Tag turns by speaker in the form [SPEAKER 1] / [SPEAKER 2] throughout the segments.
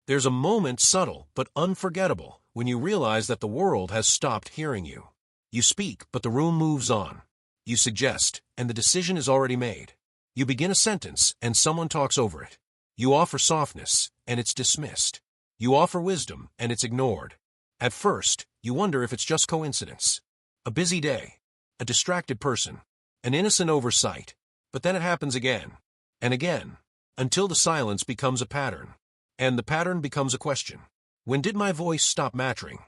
[SPEAKER 1] There's a moment subtle but unforgettable when you realize that the world has stopped hearing you. You speak, but the room moves on. You suggest, and the decision is already made. You begin a sentence, and someone talks over it. You offer softness, and it's dismissed. You offer wisdom, and it's ignored. At first, you wonder if it's just coincidence. A busy day, a distracted person, an innocent oversight. But then it happens again, and again, until the silence becomes a pattern. And the pattern becomes a question. When did my voice stop mattering?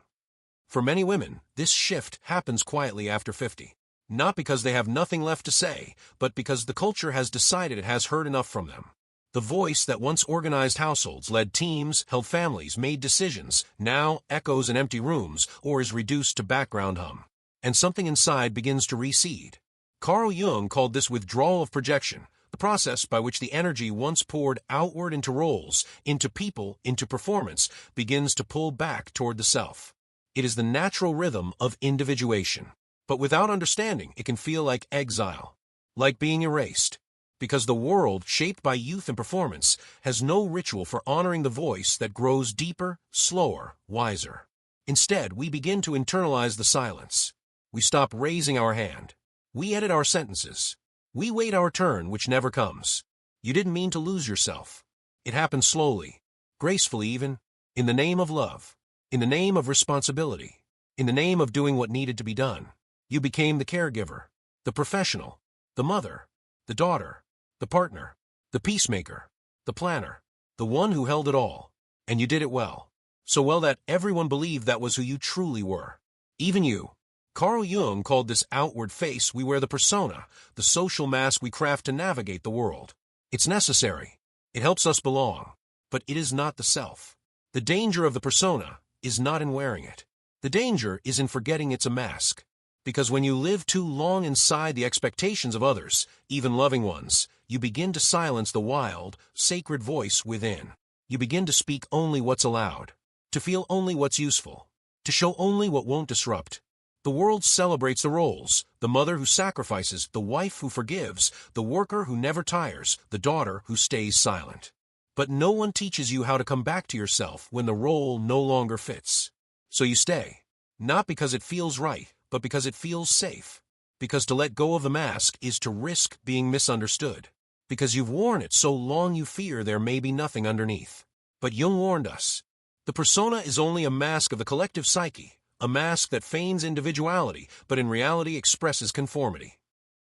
[SPEAKER 1] For many women, this shift happens quietly after 50. Not because they have nothing left to say, but because the culture has decided it has heard enough from them. The voice that once organized households, led teams, held families, made decisions, now echoes in empty rooms or is reduced to background hum. And something inside begins to recede. Carl Jung called this withdrawal of projection, the process by which the energy once poured outward into roles, into people, into performance, begins to pull back toward the self. It is the natural rhythm of individuation. But without understanding, it can feel like exile, like being erased. Because the world, shaped by youth and performance, has no ritual for honoring the voice that grows deeper, slower, wiser. Instead, we begin to internalize the silence. We stop raising our hand. We edit our sentences. We wait our turn, which never comes. You didn't mean to lose yourself. It happened slowly, gracefully even, in the name of love, in the name of responsibility, in the name of doing what needed to be done. You became the caregiver, the professional, the mother, the daughter, the partner, the peacemaker, the planner, the one who held it all. And you did it well. So well that everyone believed that was who you truly were. Even you. Carl Jung called this outward face we wear the persona, the social mask we craft to navigate the world. It's necessary. It helps us belong. But it is not the self. The danger of the persona is not in wearing it. The danger is in forgetting it's a mask. Because when you live too long inside the expectations of others, even loving ones, you begin to silence the wild, sacred voice within. You begin to speak only what's allowed, to feel only what's useful, to show only what won't disrupt. The world celebrates the roles, the mother who sacrifices, the wife who forgives, the worker who never tires, the daughter who stays silent. But no one teaches you how to come back to yourself when the role no longer fits. So you stay, not because it feels right, but because it feels safe. Because to let go of the mask is to risk being misunderstood. Because you've worn it so long you fear there may be nothing underneath. But Jung warned us. The persona is only a mask of the collective psyche, a mask that feigns individuality, but in reality expresses conformity.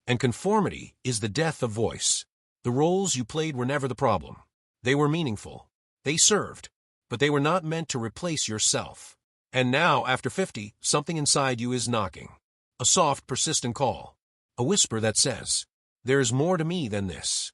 [SPEAKER 1] And conformity is the death of voice. The roles you played were never the problem. They were meaningful. They served. But they were not meant to replace yourself. And now, after 50, something inside you is knocking. A soft, persistent call. A whisper that says, "There is more to me than this."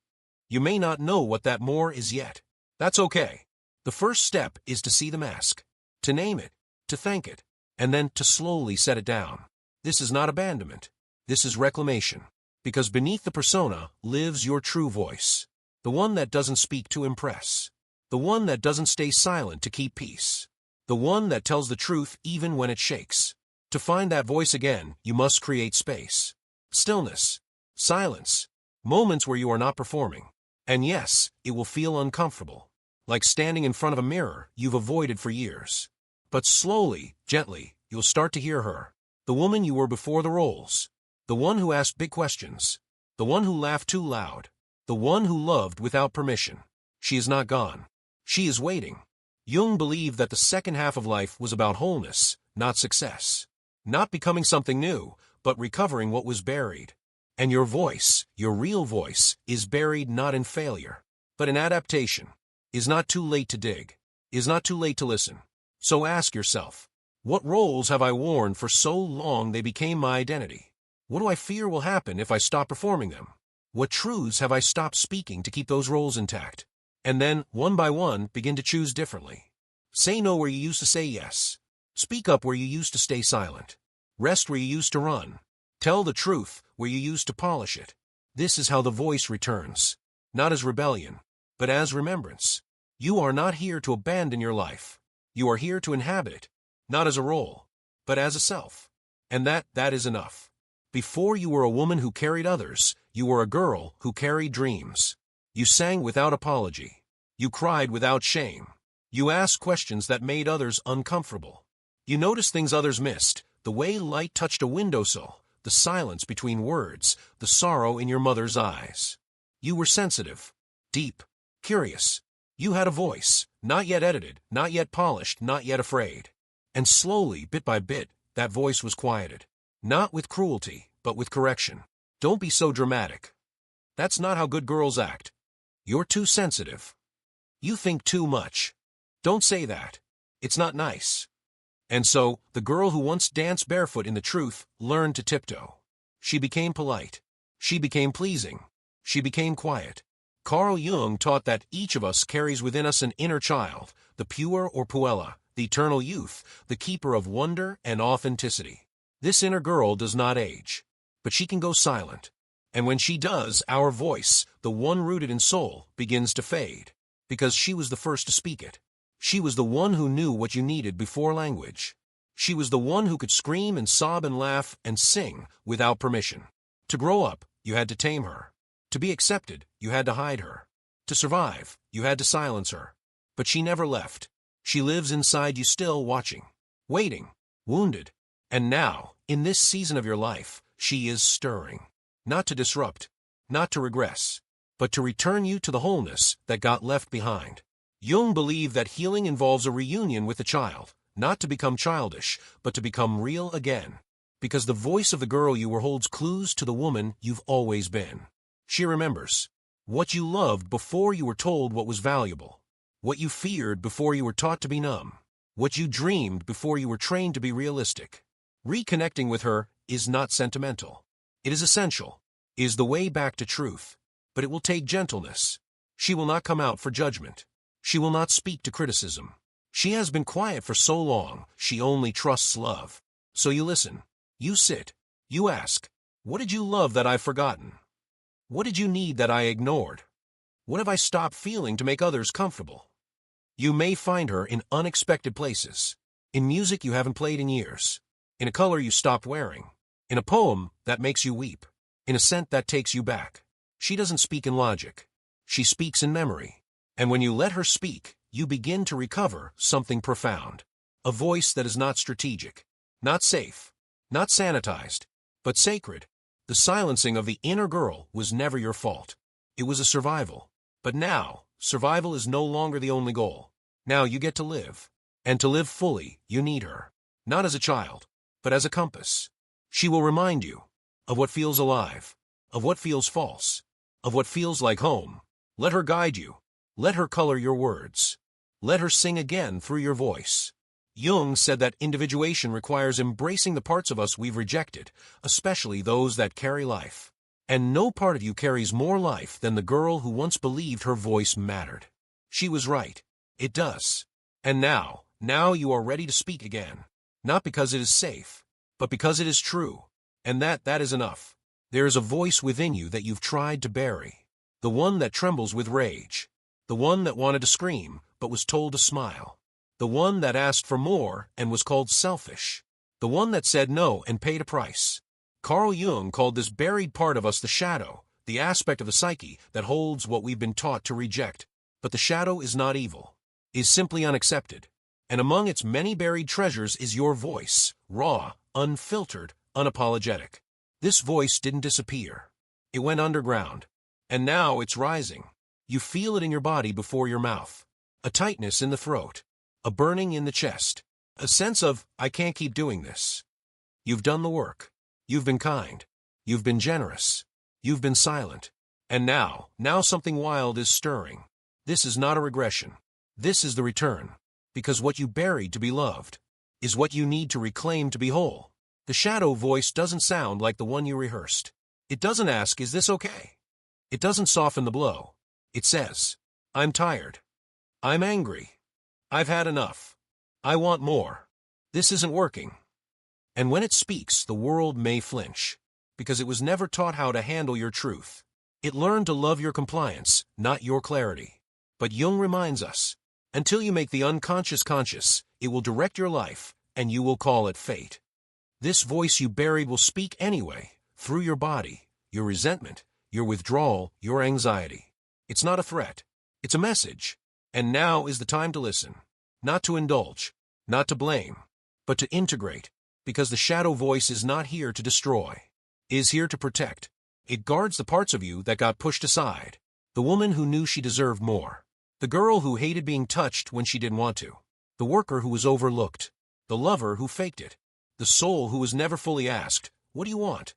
[SPEAKER 1] You may not know what that more is yet. That's okay. The first step is to see the mask, to name it, to thank it, and then to slowly set it down. This is not abandonment. This is reclamation. Because beneath the persona lives your true voice. The one that doesn't speak to impress. The one that doesn't stay silent to keep peace. The one that tells the truth even when it shakes. To find that voice again, you must create space. Stillness. Silence. Moments where you are not performing. And yes, it will feel uncomfortable. Like standing in front of a mirror you've avoided for years. But slowly, gently, you'll start to hear her. The woman you were before the roles. The one who asked big questions. The one who laughed too loud. The one who loved without permission. She is not gone. She is waiting. Jung believed that the second half of life was about wholeness, not success. Not becoming something new, but recovering what was buried. And your voice, your real voice, is buried not in failure, but in adaptation. Is not too late to dig. Is not too late to listen. So ask yourself, what roles have I worn for so long they became my identity? What do I fear will happen if I stop performing them? What truths have I stopped speaking to keep those roles intact? And then, one by one, begin to choose differently. Say no where you used to say yes. Speak up where you used to stay silent. Rest where you used to run. Tell the truth where you used to polish it. This is how the voice returns. Not as rebellion, but as remembrance. You are not here to abandon your life. You are here to inhabit it, not as a role, but as a self. And that is enough. Before you were a woman who carried others, you were a girl who carried dreams. You sang without apology. You cried without shame. You asked questions that made others uncomfortable. You noticed things others missed, the way light touched a windowsill, the silence between words, the sorrow in your mother's eyes. You were sensitive, deep, curious. You had a voice, not yet edited, not yet polished, not yet afraid. And slowly, bit by bit, that voice was quieted. Not with cruelty, but with correction. Don't be so dramatic. That's not how good girls act. You're too sensitive. You think too much. Don't say that. It's not nice. And so, the girl who once danced barefoot in the truth learned to tiptoe. She became polite. She became pleasing. She became quiet. Carl Jung taught that each of us carries within us an inner child, the pure or puella, the eternal youth, the keeper of wonder and authenticity. This inner girl does not age, but she can go silent. And when she does, our voice, the one rooted in soul, begins to fade, because she was the first to speak it. She was the one who knew what you needed before language. She was the one who could scream and sob and laugh and sing without permission. To grow up, you had to tame her. To be accepted, you had to hide her. To survive, you had to silence her. But she never left. She lives inside you still, watching, waiting, wounded. And now, in this season of your life, she is stirring. Not to disrupt, not to regress, but to return you to the wholeness that got left behind. Jung believed that healing involves a reunion with the child, not to become childish, but to become real again. Because the voice of the girl you were holds clues to the woman you've always been. She remembers what you loved before you were told what was valuable, what you feared before you were taught to be numb, what you dreamed before you were trained to be realistic. Reconnecting with her is not sentimental. It is essential, is the way back to truth, but it will take gentleness. She will not come out for judgment. She will not speak to criticism. She has been quiet for so long, she only trusts love. So you listen, you sit, you ask, what did you love that I've forgotten? What did you need that I ignored? What have I stopped feeling to make others comfortable? You may find her in unexpected places, in music you haven't played in years, in a color you stopped wearing, in a poem that makes you weep, in a scent that takes you back. She doesn't speak in logic. She speaks in memory. And when you let her speak, you begin to recover something profound. A voice that is not strategic, not safe, not sanitized, but sacred. The silencing of the inner girl was never your fault. It was a survival. But now, survival is no longer the only goal. Now you get to live. And to live fully, you need her. Not as a child, but as a compass. She will remind you of what feels alive, of what feels false, of what feels like home. Let her guide you. Let her color your words. Let her sing again through your voice. Jung said that individuation requires embracing the parts of us we've rejected, especially those that carry life. And no part of you carries more life than the girl who once believed her voice mattered. She was right. It does. And now you are ready to speak again. Not because it is safe, but because it is true. And that is enough. There is a voice within you that you've tried to bury. The one that trembles with rage. The one that wanted to scream, but was told to smile. The one that asked for more and was called selfish. The one that said no and paid a price. Carl Jung called this buried part of us the shadow, the aspect of the psyche that holds what we've been taught to reject. But the shadow is not evil, is simply unaccepted. And among its many buried treasures is your voice, raw, unfiltered, unapologetic. This voice didn't disappear. It went underground. And now it's rising. You feel it in your body before your mouth. A tightness in the throat. A burning in the chest. A sense of, I can't keep doing this. You've done the work. You've been kind. You've been generous. You've been silent. And now something wild is stirring. This is not a regression. This is the return. Because what you buried to be loved is what you need to reclaim to be whole. The shadow voice doesn't sound like the one you rehearsed. It doesn't ask, is this okay? It doesn't soften the blow. It says, I'm tired. I'm angry. I've had enough. I want more. This isn't working. And when it speaks, the world may flinch, because it was never taught how to handle your truth. It learned to love your compliance, not your clarity. But Jung reminds us, until you make the unconscious conscious, it will direct your life, and you will call it fate. This voice you buried will speak anyway, through your body, your resentment, your withdrawal, your anxiety. It's not a threat. It's a message. And now is the time to listen. Not to indulge, not to blame, but to integrate, because the shadow voice is not here to destroy. It is here to protect. It guards the parts of you that got pushed aside. The woman who knew she deserved more. The girl who hated being touched when she didn't want to. The worker who was overlooked. The lover who faked it. The soul who was never fully asked, "What do you want?"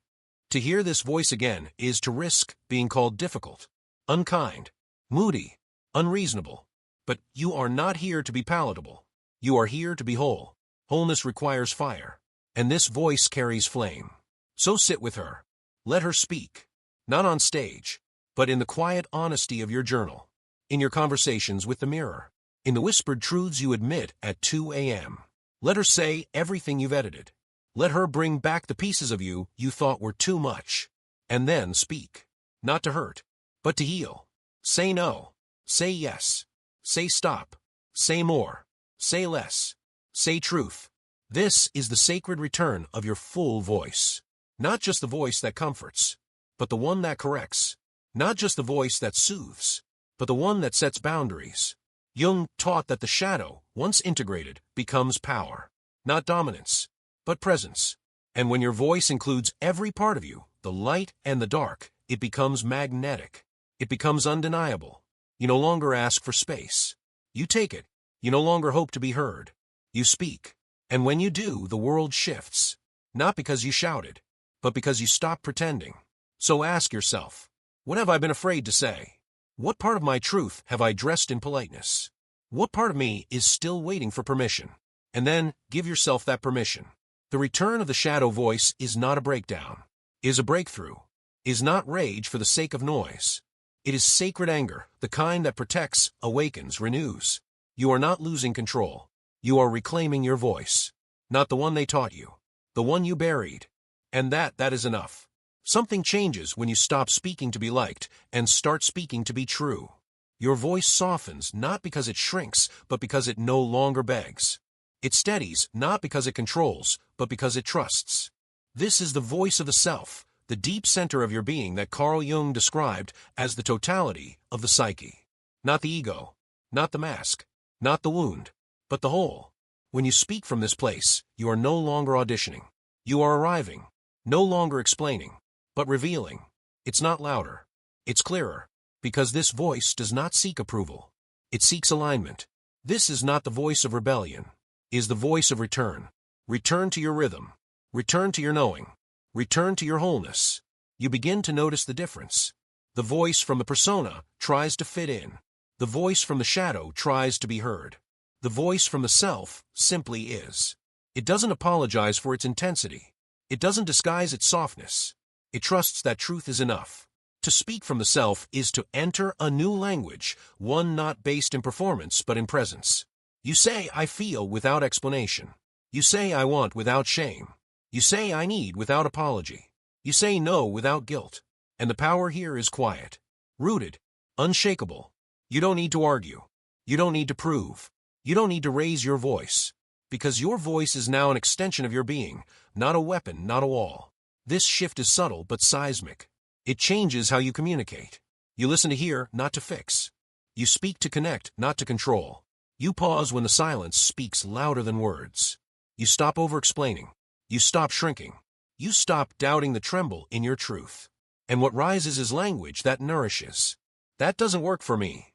[SPEAKER 1] To hear this voice again is to risk being called difficult, unkind, moody, unreasonable. But you are not here to be palatable. You are here to be whole. Wholeness requires fire. And this voice carries flame. So sit with her. Let her speak. Not on stage, but in the quiet honesty of your journal. In your conversations with the mirror. In the whispered truths you admit at 2 a.m. Let her say everything you've edited. Let her bring back the pieces of you thought were too much. And then speak. Not to hurt, but to heal. Say no. Say yes. Say stop. Say more. Say less. Say truth. This is the sacred return of your full voice. Not just the voice that comforts, but the one that corrects. Not just the voice that soothes, but the one that sets boundaries. Jung taught that the shadow, once integrated, becomes power. Not dominance, but presence. And when your voice includes every part of you, the light and the dark, it becomes magnetic. It becomes undeniable. You no longer ask for space. You take it. You no longer hope to be heard. You speak. And when you do, the world shifts. Not because you shouted, but because you stop pretending. So ask yourself, what have I been afraid to say? What part of my truth have I dressed in politeness? What part of me is still waiting for permission? And then give yourself that permission. The return of the shadow voice is not a breakdown, is a breakthrough, is not rage for the sake of noise. It is sacred anger, the kind that protects, awakens, renews. You are not losing control. You are reclaiming your voice. Not the one they taught you, the one you buried. And that is enough. Something changes when you stop speaking to be liked and start speaking to be true. Your voice softens not because it shrinks, but because it no longer begs. It steadies not because it controls, but because it trusts. This is the voice of the self, the deep center of your being that Carl Jung described as the totality of the psyche. Not the ego, not the mask, not the wound, but the whole. When you speak from this place, you are no longer auditioning. You are arriving, no longer explaining, but revealing. It's not louder. It's clearer, because this voice does not seek approval. It seeks alignment. This is not the voice of rebellion. It is the voice of return. Return to your rhythm. Return to your knowing. Return to your wholeness. You begin to notice the difference. The voice from the persona tries to fit in. The voice from the shadow tries to be heard. The voice from the self simply is. It doesn't apologize for its intensity. It doesn't disguise its softness. It trusts that truth is enough. To speak from the self is to enter a new language, one not based in performance but in presence. You say, I feel without explanation. You say, I want without shame. You say, I need without apology. You say no without guilt. And the power here is quiet, rooted, unshakable. You don't need to argue. You don't need to prove. You don't need to raise your voice. Because your voice is now an extension of your being, not a weapon, not a wall. This shift is subtle but seismic. It changes how you communicate. You listen to hear, not to fix. You speak to connect, not to control. You pause when the silence speaks louder than words. You stop over-explaining. You stop shrinking. You stop doubting the tremble in your truth. And what rises is language that nourishes. That doesn't work for me.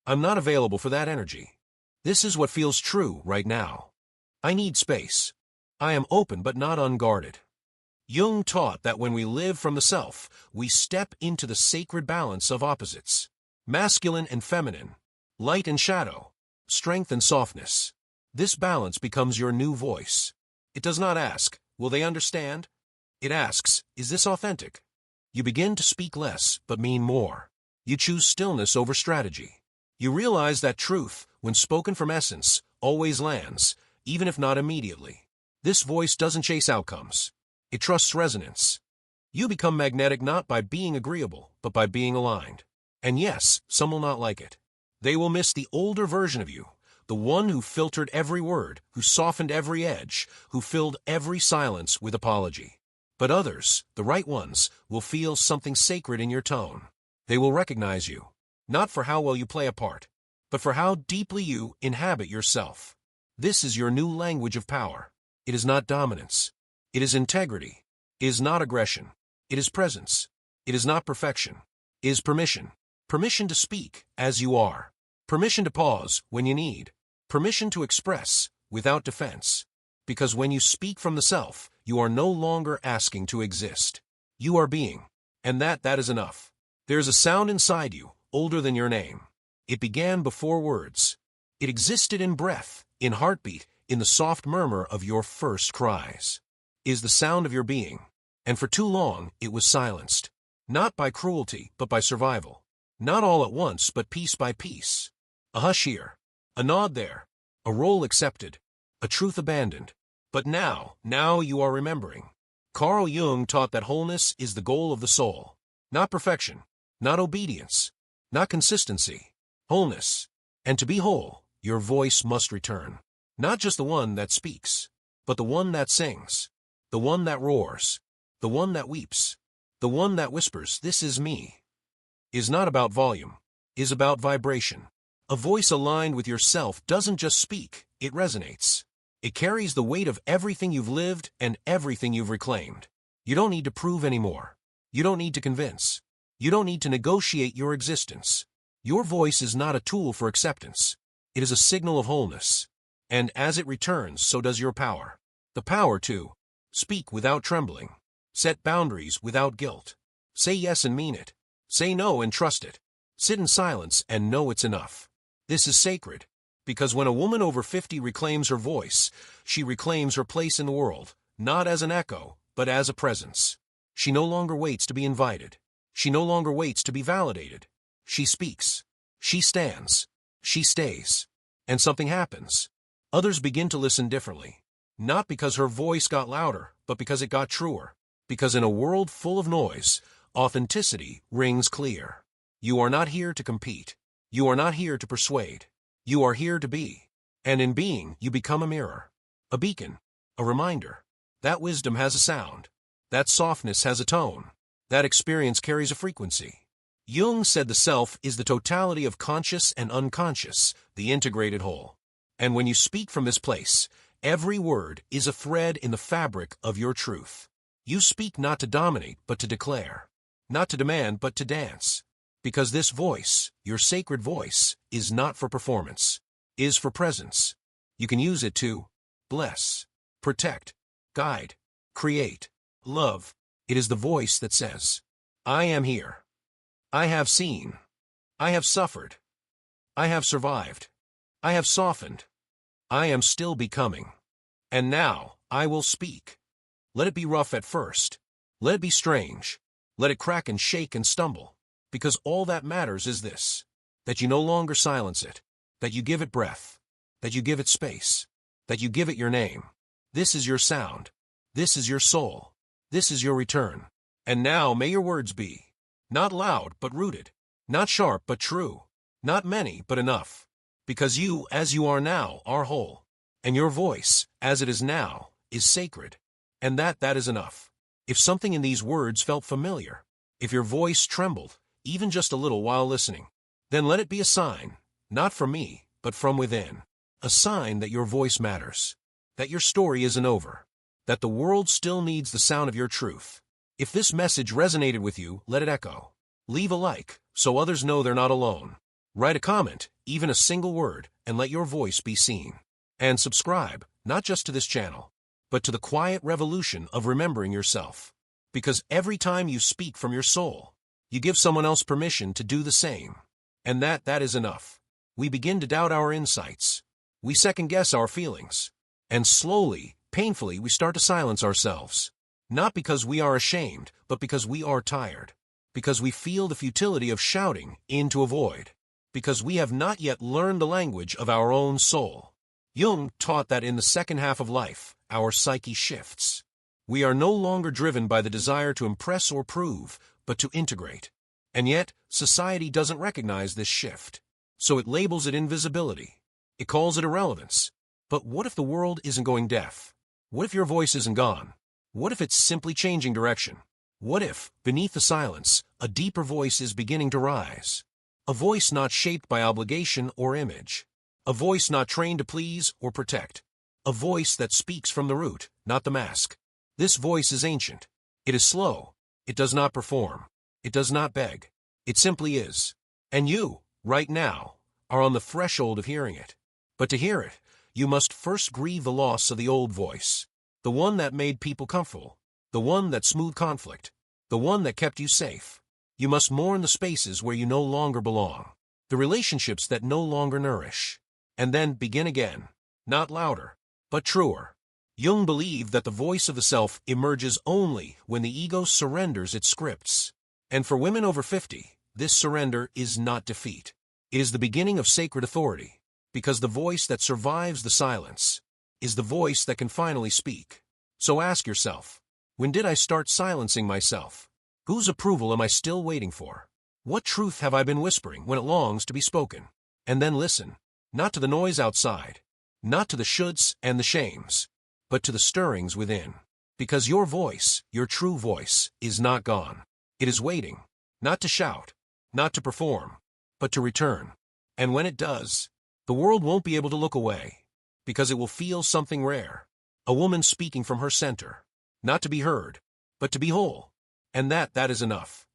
[SPEAKER 1] I'm not available for that energy. This is what feels true right now. I need space. I am open but not unguarded. Jung taught that when we live from the self, we step into the sacred balance of opposites. Masculine and feminine, light and shadow, strength and softness. This balance becomes your new voice. It does not ask, will they understand? It asks, is this authentic? You begin to speak less but mean more. You choose stillness over strategy. You realize that truth, when spoken from essence, always lands, even if not immediately. This voice doesn't chase outcomes. It trusts resonance. You become magnetic not by being agreeable, but by being aligned. And yes, some will not like it. They will miss the older version of you, the one who filtered every word, who softened every edge, who filled every silence with apology. But others, the right ones, will feel something sacred in your tone. They will recognize you, not for how well you play a part, but for how deeply you inhabit yourself. This is your new language of power. It is not dominance. It is integrity. It is not aggression. It is presence. It is not perfection. It is permission. Permission to speak as you are. Permission to pause when you need. Permission to express without defense. Because when you speak from the self, you are no longer asking to exist. You are being. And that is enough. There is a sound inside you, older than your name. It began before words. It existed in breath, in heartbeat, in the soft murmur of your first cries. It is the sound of your being. And for too long, it was silenced. Not by cruelty, but by survival. Not all at once, but piece by piece. A hush here. A nod there. A role accepted. A truth abandoned. But now you are remembering. Carl Jung taught that wholeness is the goal of the soul. Not perfection. Not obedience. Not consistency. Wholeness. And to be whole, your voice must return. Not just the one that speaks, but the one that sings. The one that roars. The one that weeps. The one that whispers, "This is me." Is not about volume. Is about vibration. A voice aligned with yourself doesn't just speak, it resonates. It carries the weight of everything you've lived and everything you've reclaimed. You don't need to prove anymore. You don't need to convince. You don't need to negotiate your existence. Your voice is not a tool for acceptance. It is a signal of wholeness. And as it returns, so does your power. The power to speak without trembling. Set boundaries without guilt. Say yes and mean it. Say no and trust it. Sit in silence and know it's enough. This is sacred, because when a woman over 50 reclaims her voice, she reclaims her place in the world, not as an echo, but as a presence. She no longer waits to be invited. She no longer waits to be validated. She speaks. She stands. She stays. And something happens. Others begin to listen differently. Not because her voice got louder, but because it got truer. Because in a world full of noise, authenticity rings clear. You are not here to compete. You are not here to persuade. You are here to be. And in being, you become a mirror, a beacon, a reminder. That wisdom has a sound. That softness has a tone. That experience carries a frequency. Jung said the self is the totality of conscious and unconscious, the integrated whole. And when you speak from this place, every word is a thread in the fabric of your truth. You speak not to dominate, but to declare. Not to demand, but to dance. Because this voice, your sacred voice, is not for performance, is for presence. You can use it to bless, protect, guide, create, love. It is the voice that says, "I am here. I have seen. I have suffered. I have survived. I have softened. I am still becoming. And now I will speak." Let it be rough at first. Let it be strange. Let it crack and shake and stumble. Because all that matters is this, that you no longer silence it, that you give it breath, that you give it space, that you give it your name. This is your sound. This is your soul. This is your return. And now may your words be, not loud but rooted, not sharp but true, not many but enough. Because you, as you are now, are whole. And your voice, as it is now, is sacred. And that is enough. If something in these words felt familiar, if your voice trembled, even just a little while listening, then let it be a sign, not from me, but from within. A sign that your voice matters, that your story isn't over, that the world still needs the sound of your truth. If this message resonated with you, let it echo. Leave a like, so others know they're not alone. Write a comment, even a single word, and let your voice be seen. And subscribe, not just to this channel, but to the quiet revolution of remembering yourself. Because every time you speak from your soul, you give someone else permission to do the same. And that is enough. We begin to doubt our insights. We second-guess our feelings. And slowly, painfully, we start to silence ourselves. Not because we are ashamed, but because we are tired. Because we feel the futility of shouting into a void. Because we have not yet learned the language of our own soul. Jung taught that in the second half of life, our psyche shifts. We are no longer driven by the desire to impress or prove, but to integrate. And yet, society doesn't recognize this shift. So it labels it invisibility. It calls it irrelevance. But what if the world isn't going deaf? What if your voice isn't gone? What if it's simply changing direction? What if, beneath the silence, a deeper voice is beginning to rise? A voice not shaped by obligation or image. A voice not trained to please or protect. A voice that speaks from the root, not the mask. This voice is ancient. It is slow. It does not perform. It does not beg. It simply is. And you, right now, are on the threshold of hearing it. But to hear it, you must first grieve the loss of the old voice. The one that made people comfortable. The one that smoothed conflict. The one that kept you safe. You must mourn the spaces where you no longer belong. The relationships that no longer nourish. And then begin again. Not louder, but truer. Jung believed that the voice of the self emerges only when the ego surrenders its scripts. And for women over 50, this surrender is not defeat. It is the beginning of sacred authority, because the voice that survives the silence is the voice that can finally speak. So ask yourself, when did I start silencing myself? Whose approval am I still waiting for? What truth have I been whispering when it longs to be spoken? And then listen, not to the noise outside, not to the shoulds and the shames, but to the stirrings within. Because your voice, your true voice, is not gone. It is waiting, not to shout, not to perform, but to return. And when it does, the world won't be able to look away, because it will feel something rare. A woman speaking from her center, not to be heard, but to be whole. And that is enough.